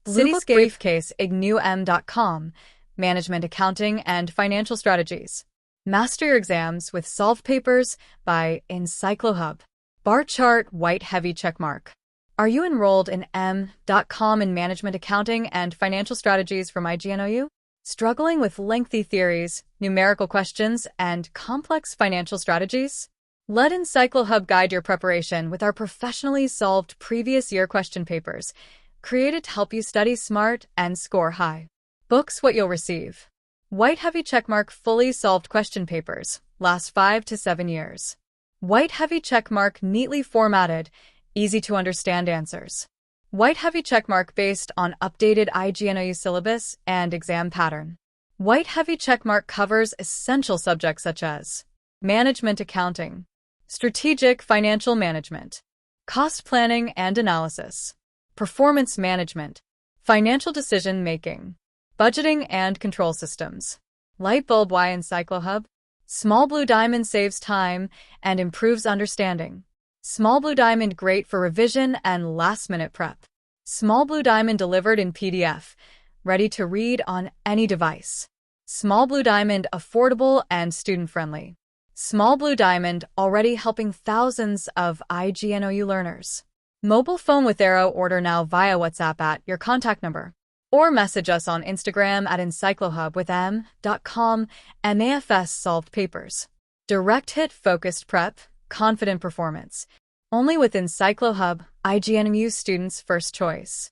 Cityscape Briefcase Ignou Management Accounting and Financial Strategies. Master Your Exams with Solved Papers by EncycloHub. Bar chart white heavy checkmark. Are you enrolled in Mcom in Management Accounting and Financial Strategies from Ignou? Struggling with lengthy theories, numerical questions, and complex financial strategies? Let EncycloHub guide your preparation with our professionally solved previous year question papers, created to help you study smart and score high. Books what you'll receive. White heavy checkmark fully solved question papers last 5 to 7 years. White heavy checkmark neatly formatted, easy to understand answers. White heavy checkmark based on updated Ignou syllabus and exam pattern. White heavy checkmark covers essential subjects such as management accounting, strategic financial management, cost planning and analysis, performance management, financial decision making, budgeting and control systems. Light bulb why EncycloHub? Small blue diamond saves time and improves understanding. Small blue diamond great for revision and last-minute prep. Small blue diamond delivered in PDF, ready to read on any device. Small blue diamond affordable and student-friendly. Small blue diamond already helping thousands of Ignou learners. Mobile phone with Arrow order now via WhatsApp at your contact number. Or message us on Instagram at EncycloHub with M.com Mafs solved papers. Direct hit focused prep, confident performance. Only with EncycloHub, Ignou students' first choice.